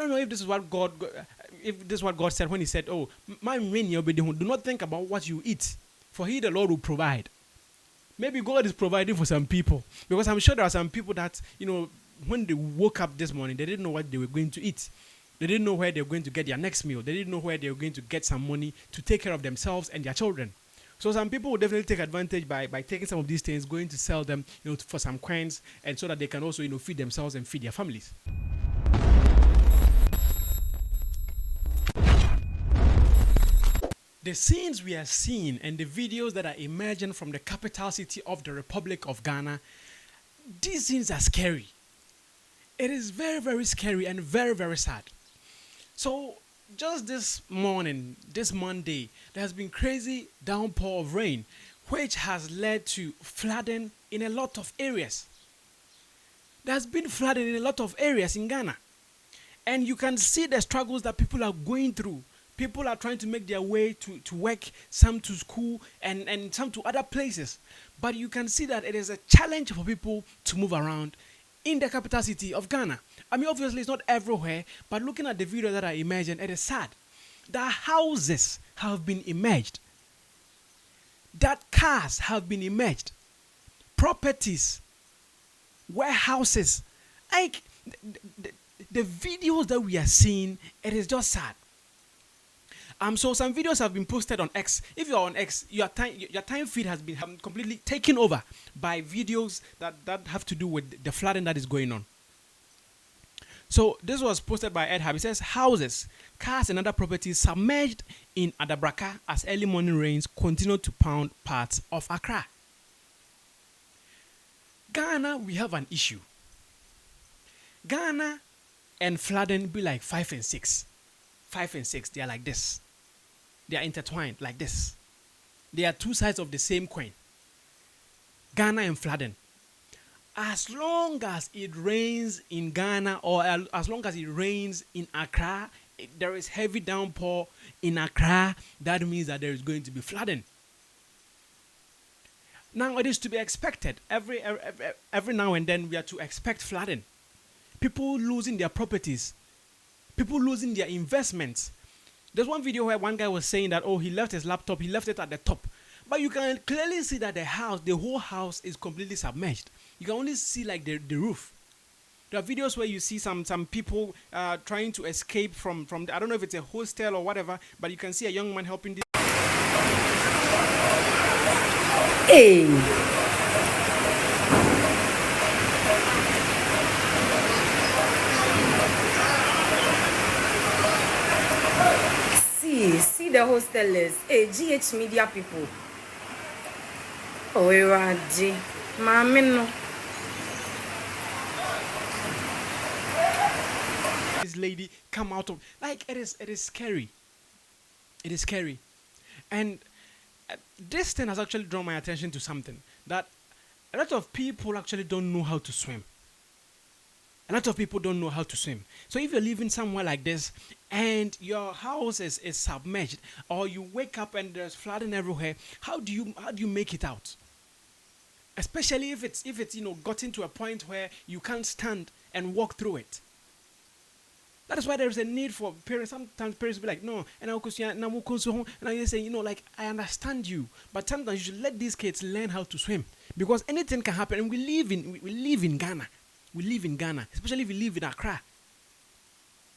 don't know if this is what if this is what God said when He said, "Oh, my rain, do not think about what you eat, for He, the Lord, will provide." Maybe God is providing for some people, because I'm sure there are some people that, when they woke up this morning, they didn't know what they were going to eat. They didn't know where they were going to get their next meal. They didn't know where they were going to get some money to take care of themselves and their children. So some people will definitely take advantage by taking some of these things, going to sell them, for some coins, and so that they can also, feed themselves and feed their families. The scenes we are seeing and the videos that are emerging from the capital city of the Republic of Ghana, these scenes are scary. It is very, very scary and very, very sad. So just this morning, this Monday, there has been crazy downpour of rain, which has led to flooding in a lot of areas. There has been flooding in a lot of areas in Ghana. And you can see the struggles that people are going through. People are trying to make their way to work, some to school, and some to other places. But you can see that it is a challenge for people to move around in the capital city of Ghana. I mean, obviously, it's not everywhere, but looking at the videos that are emerging, it is sad. That houses have been emerged. That cars have been emerged. Properties, warehouses. Like, the videos that we are seeing, it is just sad. So some videos have been posted on X. If you're on X, your time feed has been completely taken over by videos that have to do with the flooding that is going on. So this was posted by Ed Hab. It says houses, cars, and other properties submerged in Adabraka as early morning rains continue to pound parts of Accra. Ghana, we have an issue. Ghana and flooding be like 5 and 6. 5 and 6, they are like this. They are intertwined like this. They are two sides of the same coin. Ghana and flooding. As long as it rains in Ghana, or as long as it rains in Accra, there is heavy downpour in Accra, that means that there is going to be flooding. Now it is to be expected. Every now and then we are to expect flooding. People losing their properties. People losing their investments. There's one video where one guy was saying that, he left his laptop, he left it at the top. But you can clearly see that the whole house is completely submerged. You can only see like the roof. There are videos where you see some people trying to escape from I don't know if it's a hostel or whatever, but you can see a young man helping this. Hey! See the hostelers. Hey, GH media people. Oh, Raji. Mamino. This lady come out of, like, it is scary. It is scary. And this thing has actually drawn my attention to something, that a lot of people actually don't know how to swim. A lot of people don't know how to swim. So if you're living somewhere like this and your house is submerged, or you wake up and there's flooding everywhere, how do you make it out? Especially if it's gotten to a point where you can't stand and walk through it. That is why there is a need for parents. Sometimes parents will be like, no, and I say, like, I understand you, but sometimes you should let these kids learn how to swim, because anything can happen. And we live in Ghana. We live in Ghana, especially if you live in Accra.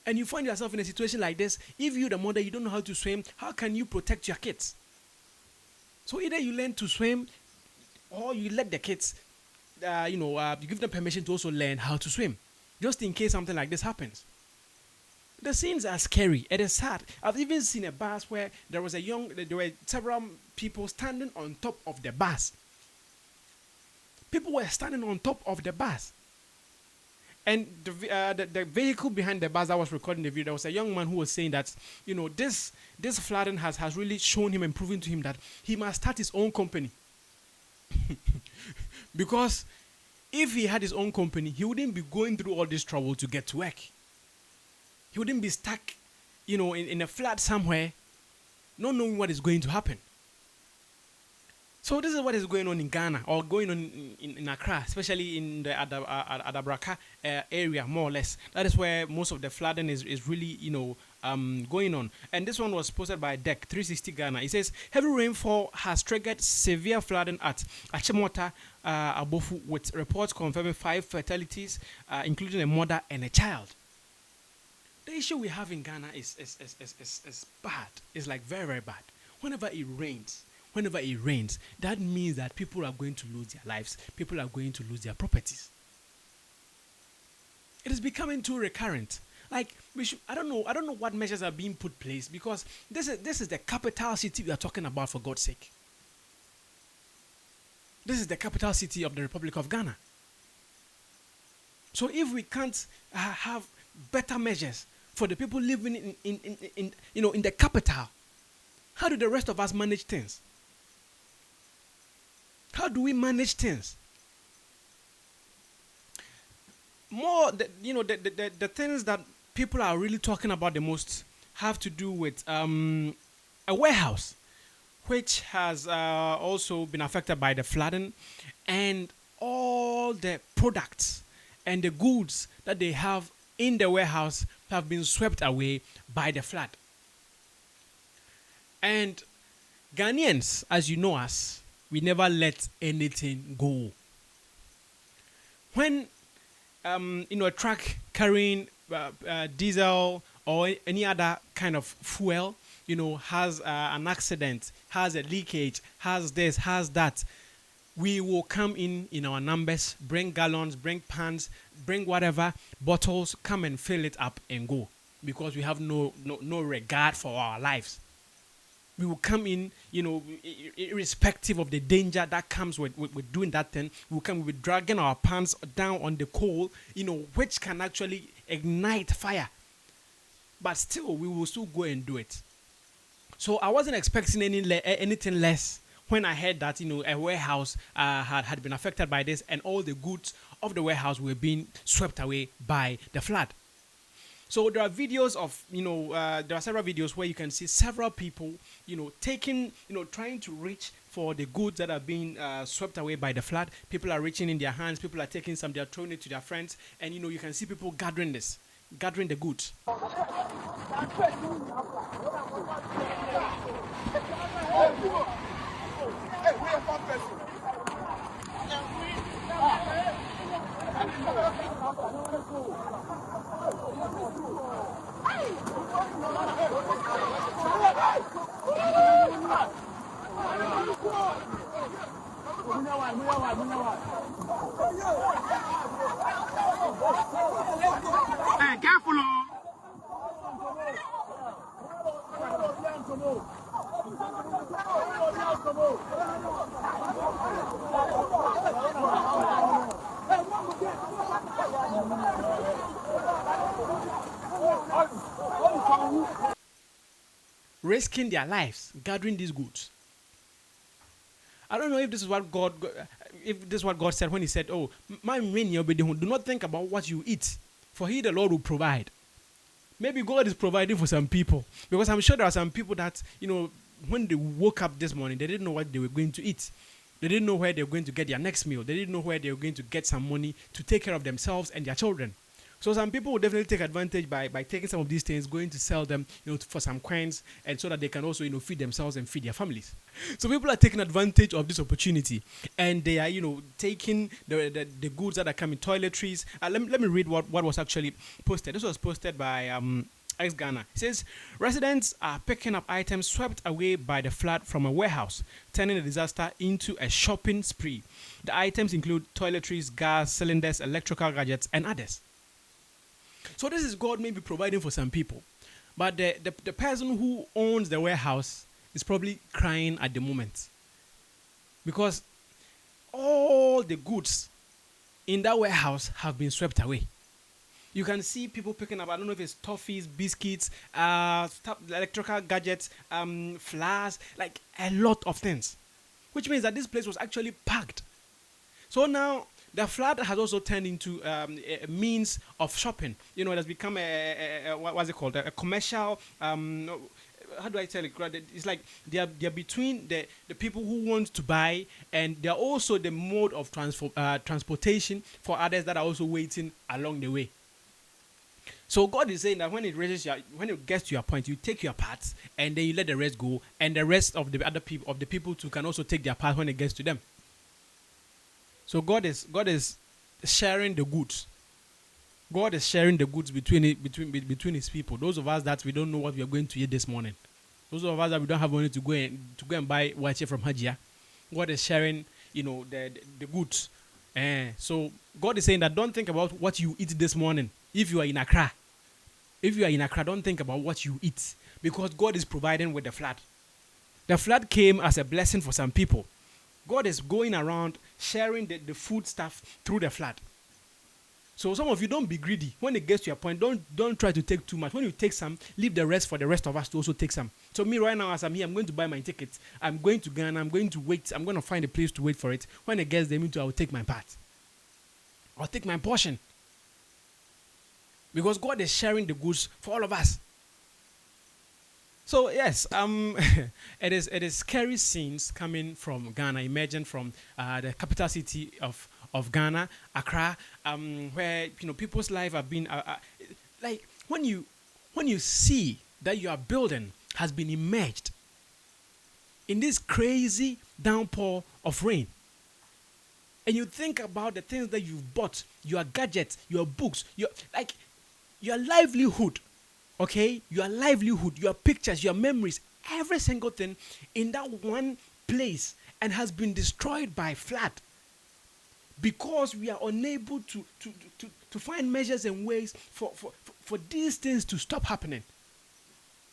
And you find yourself in a situation like this. If you, the mother, you don't know how to swim, how can you protect your kids? So either you learn to swim, or you let the kids, you give them permission to also learn how to swim, just in case something like this happens. The scenes are scary. It is sad. I've even seen a bus where there were several people standing on top of the bus. People were standing on top of the bus. And the vehicle behind the bus that was recording the video, there was a young man who was saying that, this flooding has really shown him and proven to him that he must start his own company. Because if he had his own company, he wouldn't be going through all this trouble to get to work. He wouldn't be stuck, in a flood somewhere, not knowing what is going to happen. So this is what is going on in Ghana or going on in Accra, especially in the Adabraka area, more or less. That is where most of the flooding is really, going on. And this one was posted by Deck 360 Ghana. It says heavy rainfall has triggered severe flooding at Achimota, Abofu, with reports confirming 5 fatalities, including a mother and a child. The issue we have in Ghana is bad. It's like very, very bad. Whenever it rains, that means that people are going to lose their lives. People are going to lose their properties. It is becoming too recurrent. Like I don't know what measures are being put place because this is the capital city we are talking about, for God's sake. This is the capital city of the Republic of Ghana. So if we can't have better measures for the people living in the capital, how do the rest of us manage things? How do we manage things? The things that people are really talking about the most have to do with a warehouse, which has also been affected by the flooding, and all the products and the goods that they have in the warehouse have been swept away by the flood. And Ghanaians, as you know us, we never let anything go. When a truck carrying diesel or any other kind of fuel, has an accident, has a leakage, has this, has that, we will come in our numbers, bring gallons, bring pans, bring whatever, bottles, come and fill it up and go, because we have no regard for our lives. We will come in, irrespective of the danger that comes with doing that thing. We'll come with dragging our pants down on the coal, which can actually ignite fire. But still, we will still go and do it. So I wasn't expecting anything less when I heard that, a warehouse had been affected by this, and all the goods of the warehouse were being swept away by the flood. So there are videos of, there are several videos where you can see several people, taking, trying to reach for the goods that are being swept away by the flood. People are reaching in their hands. People are taking some, they are throwing it to their friends. And, you can see people gathering the goods. Hey, careful! Risking their lives, gathering these goods. I don't know if this is what God said when He said, "Oh, my men, do not think about what you eat, for He, the Lord, will provide." Maybe God is providing for some people, because I'm sure there are some people that, when they woke up this morning, they didn't know what they were going to eat. They didn't know where they were going to get their next meal. They didn't know where they were going to get some money to take care of themselves and their children. So some people will definitely take advantage by taking some of these things, going to sell them, for some coins, and so that they can also, feed themselves and feed their families. So people are taking advantage of this opportunity, and they are, taking the goods that are coming, toiletries. Let me read what was actually posted. This was posted by Ex Ghana. It says residents are picking up items swept away by the flood from a warehouse, turning the disaster into a shopping spree. The items include toiletries, gas cylinders, electrical gadgets, and others. So this is God maybe providing for some people, but the person who owns the warehouse is probably crying at the moment, because all the goods in that warehouse have been swept away. You can see people picking up, I don't know if it's toffees, biscuits, electrical gadgets, flowers, like a lot of things, which means that this place was actually packed. So now the flood has also turned into a means of shopping. It has become a commercial how do I tell it? It's like they are between the people who want to buy, and they are also the mode of transportation for others that are also waiting along the way. So God is saying that when it gets to your point, you take your part and then you let the rest go, and the rest of the people too can also take their part when it gets to them. So God is sharing the goods. God is sharing the goods between His people. Those of us that we don't know what we are going to eat this morning, those of us that we don't have money to go and buy wache from Hajia, God is sharing, the goods. So God is saying that don't think about what you eat this morning. If you are in Accra, don't think about what you eat, because God is providing with the flood. The flood came as a blessing for some people. God is going around sharing the food stuff through the flood. So some of you, don't be greedy. When it gets to your point, don't try to take too much. When you take some, leave the rest for the rest of us to also take some. So me right now, as I'm here, I'm going to buy my tickets. I'm going to Ghana. I'm going to wait. I'm going to find a place to wait for it. When it gets there, I will take my part. I'll take my portion. Because God is sharing the goods for all of us. So yes, it is scary scenes coming from Ghana, emerging from the capital city of Ghana, Accra, where people's lives have been like when you see that your building has been immersed in this crazy downpour of rain, and you think about the things that you've bought, your gadgets, your books, your livelihood, okay? Your livelihood, your pictures, your memories, every single thing in that one place, and has been destroyed by flood, because we are unable to find measures and ways for these things to stop happening.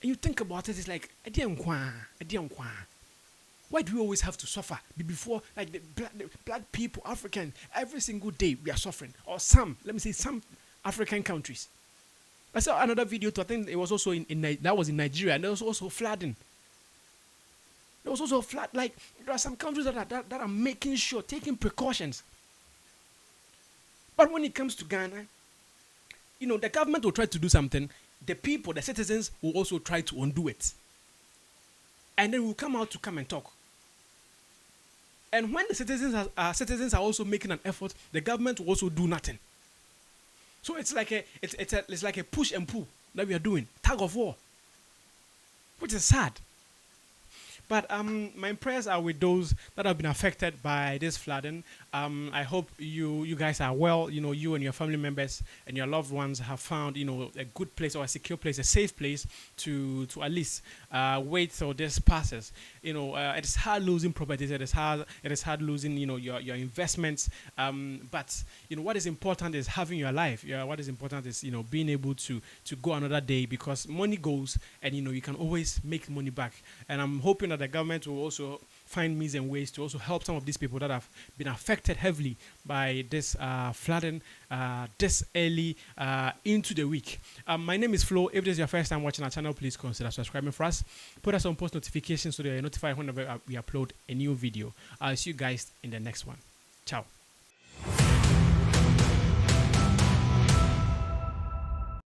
And you think about it, it's like, why do we always have to suffer before, like the black people, Africans, every single day we are suffering, or some African countries. I saw another video too. I think it was also that was in Nigeria, and there was also flooding. There was also a flood. Like, there are some countries that are making sure, taking precautions. But when it comes to Ghana, the government will try to do something. The people, the citizens, will also try to undo it. And then we'll come and talk. And when the citizens are also making an effort, the government will also do nothing. So it's like a push and pull that we are doing, tug of war, which is sad. But my prayers are with those that have been affected by this flooding. I hope you guys are well. You and your family members and your loved ones have found a good place, or a secure place, a safe place to at least wait till this passes. It is hard losing properties. It is hard losing your investments. But what is important is having your life. What is important is being able to go another day, because money goes, and you can always make money back. And I'm hoping that the government will also find means and ways to also help some of these people that have been affected heavily by this flooding this early into the week. My name is Flo. If this is your first time watching our channel, please consider subscribing for us. Put us on post notifications so that you're notified whenever we upload a new video. I'll see you guys in the next one. Ciao.